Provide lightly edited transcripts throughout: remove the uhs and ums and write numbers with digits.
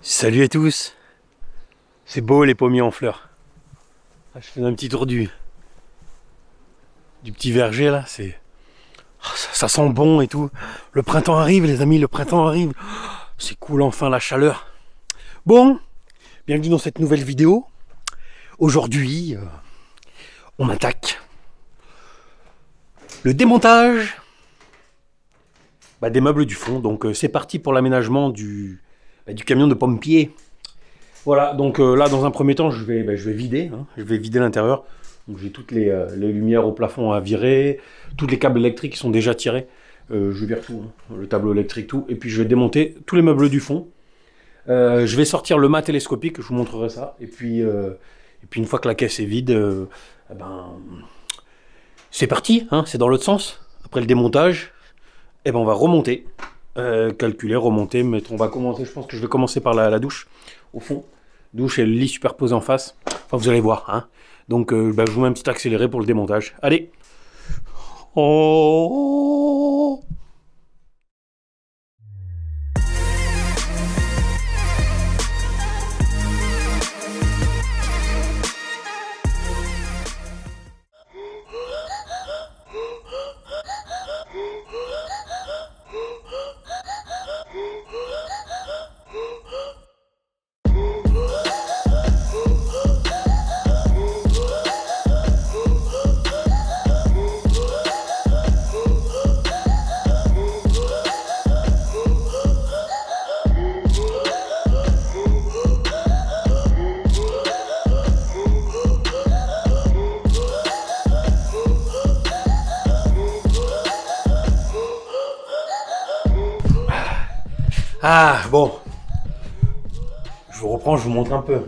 Salut à tous. C'est beau les pommiers en fleurs. Je fais un petit tour du petit verger là. Ça sent bon et tout. Le printemps arrive les amis, le printemps arrive. C'est cool enfin la chaleur. Bon, bienvenue dans cette nouvelle vidéo. Aujourd'hui, on attaque le démontage des meubles du fond. Donc c'est parti pour l'aménagement du camion de pompier. Voilà, donc là dans un premier temps je vais vider, je vais vider l'intérieur. Donc j'ai toutes les lumières au plafond à virer, tous les câbles électriques qui sont déjà tirés. Je vire tout, le tableau électrique, tout. Et puis je vais démonter tous les meubles du fond. Je vais sortir le mât télescopique, je vous montrerai ça. Et puis une fois que la caisse est vide, c'est parti, c'est dans l'autre sens. Après le démontage, on va remonter. Calculer, remonter, on va commencer, je pense que je vais commencer par la douche, au fond. Douche et le lit superposé en face. Enfin, vous allez voir, Donc, je vous mets un petit accéléré pour le démontage. Allez. Oh. Ah, bon. Je vous reprends, je vous montre un peu.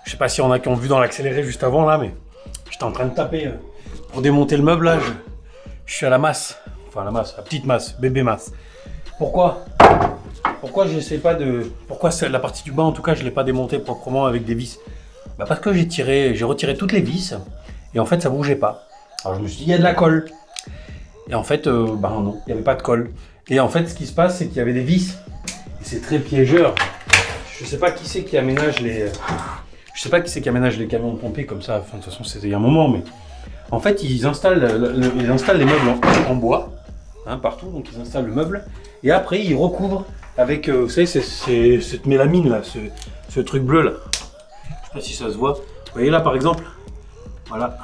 Je sais pas si y en a qui ont vu dans l'accéléré juste avant, là, mais j'étais en train de taper pour démonter le meuble, là. Je suis à la masse. Enfin, la masse, la petite masse, bébé masse. Pourquoi j'essaie pas de... Pourquoi la partie du bas, en tout cas, je l'ai pas démontée proprement avec des vis? Parce que j'ai retiré toutes les vis, et en fait, ça bougeait pas. Alors, je me suis dit, il y a de la colle. Et en fait, non, il n'y avait pas de colle. Et en fait, ce qui se passe, c'est qu'il y avait des vis. C'est très piégeur. Je sais pas qui c'est qui aménage les. Je sais pas qui c'est qui aménage les camions de pompiers comme ça. Enfin, de toute façon, c'était il y a un moment, mais en fait, ils installent les meubles en bois, partout. Donc, ils installent le meuble et après, ils recouvrent avec, vous savez, cette mélamine là, ce truc bleu là. Je sais pas si ça se voit. Vous voyez là, par exemple. Voilà.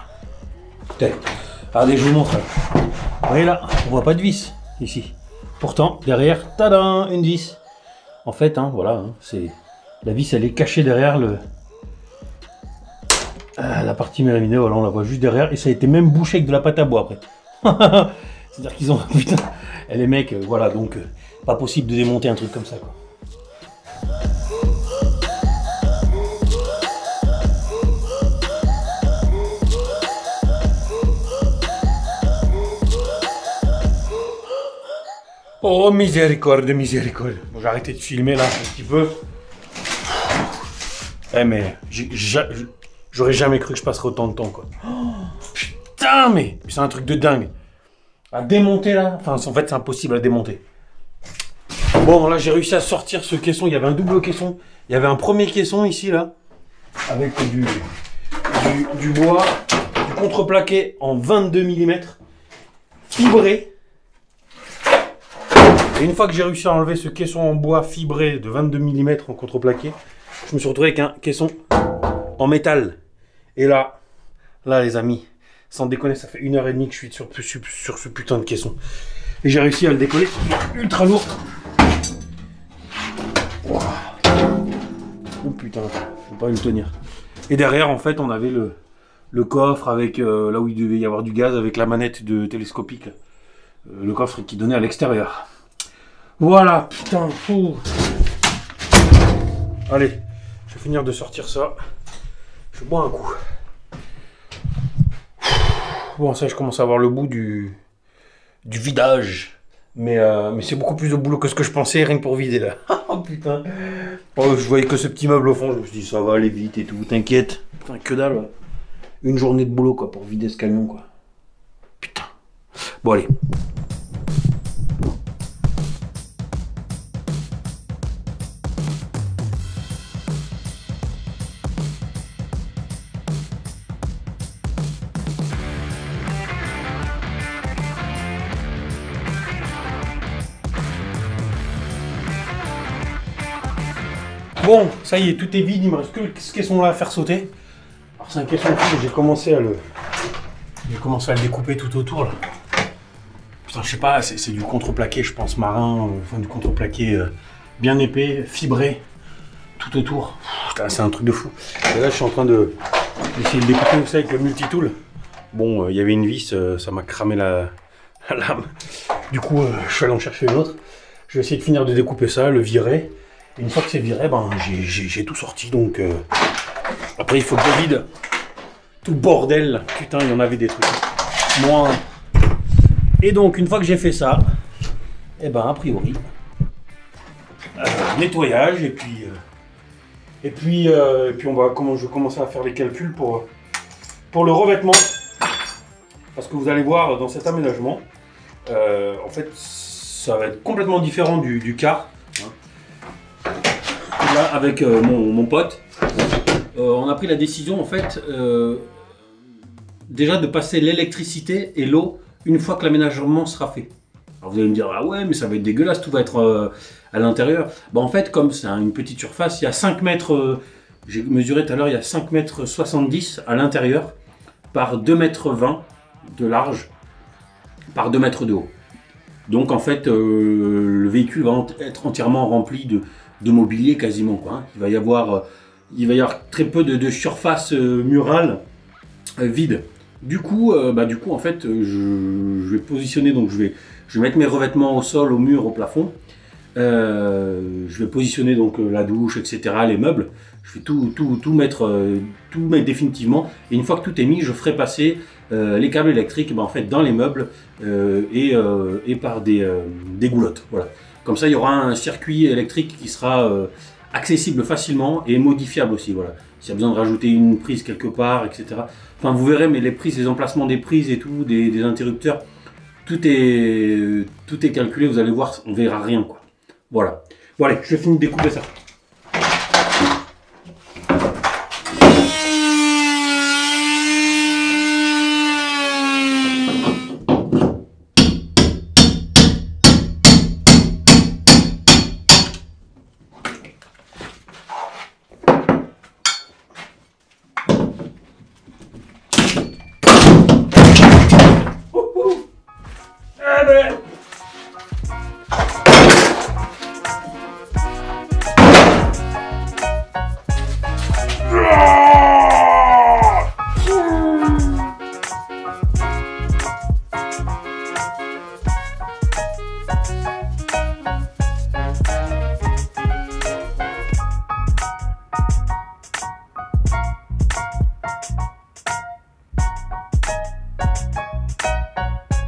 Regardez, je vous montre. Vous voyez là, on voit pas de vis ici. Pourtant, derrière, tadam, une vis. En fait, voilà, c'est la vis, elle est cachée derrière la partie mélaminée. Voilà, on la voit juste derrière, et ça a été même bouché avec de la pâte à bois après. C'est-à-dire qu'ils ont, putain, et les mecs, voilà, donc pas possible de démonter un truc comme ça, quoi. Oh, miséricorde, miséricorde. Bon, j'ai arrêté de filmer là un petit peu. Mais j'aurais jamais cru que je passerais autant de temps, quoi. Oh, putain, mais c'est un truc de dingue. À démonter là, enfin en fait c'est impossible à démonter. Bon, là j'ai réussi à sortir ce caisson. Il y avait un double caisson. Il y avait un premier caisson ici là, avec du bois, du contreplaqué en 22 mm, fibré. Et une fois que j'ai réussi à enlever ce caisson en bois fibré de 22 mm en contreplaqué, je me suis retrouvé avec un caisson en métal. Et là les amis, sans déconner, ça fait 1h30 que je suis sur ce putain de caisson. Et j'ai réussi à le décoller, ultra lourd. Wow. Oh putain, je peux pas me tenir. Et derrière, en fait, on avait le coffre avec là où il devait y avoir du gaz, avec la manette de télescopique. Le coffre qui donnait à l'extérieur. Voilà, putain, fou. Allez, je vais finir de sortir ça. Je bois un coup. Bon, ça, je commence à avoir le bout du vidage. Mais c'est beaucoup plus de boulot que ce que je pensais, rien que pour vider là. Oh putain. Oh, je voyais que ce petit meuble au fond, je me suis dit, ça va aller vite et tout, t'inquiète. Putain, que dalle, ouais. Une journée de boulot, quoi, pour vider ce camion, quoi. Putain. Bon, allez. Bon, ça y est, tout est vide, il me reste que ce caisson là à faire sauter. Alors c'est un caisson que j'ai commencé à le découper tout autour là. Putain, je sais pas, c'est du contreplaqué, je pense, marin, enfin du contreplaqué bien épais, fibré, tout autour. Putain, c'est un truc de fou. Et là, je suis en train d'essayer de découper, vous savez, avec le multitool. Bon, il y avait une vis, ça m'a cramé la lame. Du coup, je suis allé en chercher une autre. Je vais essayer de finir de découper ça, le virer. Et une fois que c'est viré, ben, j'ai tout sorti, donc... Après, il faut que je vide tout le bordel. Putain, il y en avait des trucs. Moi... Et donc, une fois que j'ai fait ça, et ben, a priori, nettoyage, et puis on va, je vais commencer à faire les calculs pour le revêtement. Parce que vous allez voir, dans cet aménagement, en fait, ça va être complètement différent du car. Hein. Là, avec mon pote, on a pris la décision, en fait, déjà de passer l'électricité et l'eau une fois que l'aménagement sera fait. Alors vous allez me dire, ah ouais, mais ça va être dégueulasse, tout va être à l'intérieur. Bah en fait, comme c'est une petite surface, il y a 5 mètres, j'ai mesuré tout à l'heure, il y a 5 mètres 70 à l'intérieur, par 2 mètres 20 de large, par 2 mètres de haut. Donc en fait, le véhicule va être entièrement rempli de mobilier quasiment, quoi, hein. Il va y avoir très peu de surface murale vide. Du coup, en fait, je vais positionner, donc je vais mettre mes revêtements au sol, au mur, au plafond. Je vais positionner donc la douche, etc., les meubles. Je vais tout mettre définitivement. Et une fois que tout est mis, je ferai passer les câbles électriques, en fait, dans les meubles et par des goulottes. Voilà. Comme ça, il y aura un circuit électrique qui sera accessible facilement et modifiable aussi. Voilà. S'il y a besoin de rajouter une prise quelque part, etc. Enfin, vous verrez, mais les prises, les emplacements des prises et tout, des interrupteurs, tout est calculé. Vous allez voir, on verra rien, quoi. Voilà. Bon, allez, je finis de découper ça.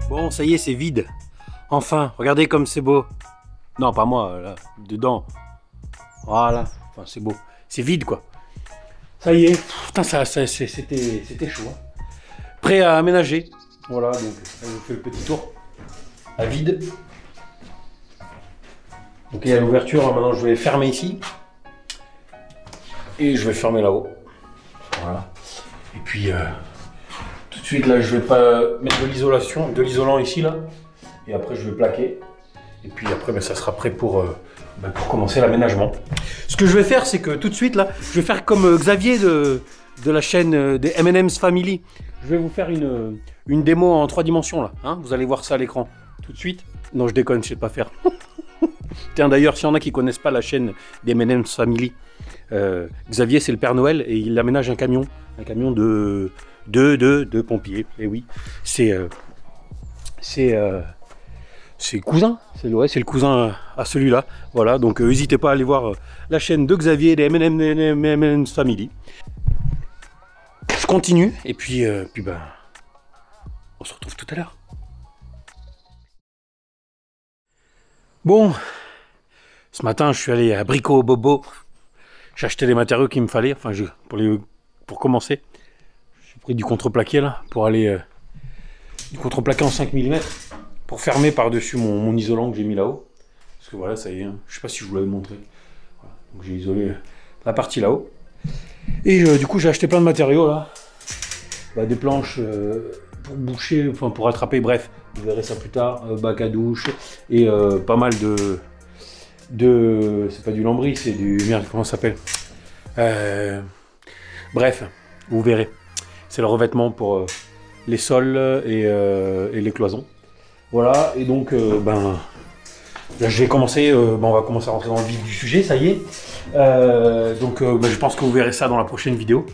Bon, ça y est, c'est vide. Enfin, regardez comme c'est beau. Non, pas moi, là, dedans. Voilà, enfin, c'est beau. C'est vide, quoi. Ça y est. Putain, c'était chaud. Hein. Prêt à aménager. Voilà, donc, je vous fais le petit tour. À vide. Donc, il y a l'ouverture. Maintenant, je vais fermer ici. Et je vais fermer là-haut. Voilà. Et puis... tout de suite, là, je vais pas mettre de l'isolation, de l'isolant ici, là. Et après, je vais plaquer. Et puis après, ça sera prêt pour commencer l'aménagement. Ce que je vais faire, c'est que tout de suite, là, je vais faire comme Xavier de la chaîne des M&M's Family. Je vais vous faire une démo en 3 dimensions, là. Hein, vous allez voir ça à l'écran tout de suite. Non, je déconne, je sais pas faire. Tiens, d'ailleurs, s'il y en a qui connaissent pas la chaîne des M&M's Family, Xavier, c'est le Père Noël et il aménage un camion de pompiers. Et oui, c'est cousin, c'est le cousin à celui-là. Voilà, donc n'hésitez pas à aller voir la chaîne de Xavier des M&M's Family. Je continue et puis on se retrouve tout à l'heure. Bon, ce matin je suis allé à Brico Bobo. J'ai acheté les matériaux qu'il me fallait, enfin pour commencer. J'ai pris du contreplaqué là pour aller du contreplaqué en 5 mm pour fermer par-dessus mon isolant que j'ai mis là-haut. Parce que voilà, ça y est, hein. Je sais pas si je vous l'avais montré. Voilà. Donc j'ai isolé la partie là-haut. Et du coup j'ai acheté plein de matériaux là. Des planches pour boucher, enfin pour attraper, bref, vous verrez ça plus tard, bac à douche et pas mal C'est pas du lambris, c'est du... Merde, comment ça s'appelle Bref, vous verrez. C'est le revêtement pour les sols et les cloisons. Voilà, et donc, là, je vais commencer, on va commencer à rentrer dans le vif du sujet, ça y est. Je pense que vous verrez ça dans la prochaine vidéo.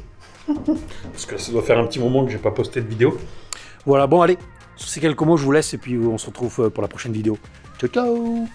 Parce que ça doit faire un petit moment que j'ai pas posté de vidéo. Voilà, bon allez, sur ces quelques mots, je vous laisse et puis on se retrouve pour la prochaine vidéo. Ciao, ciao!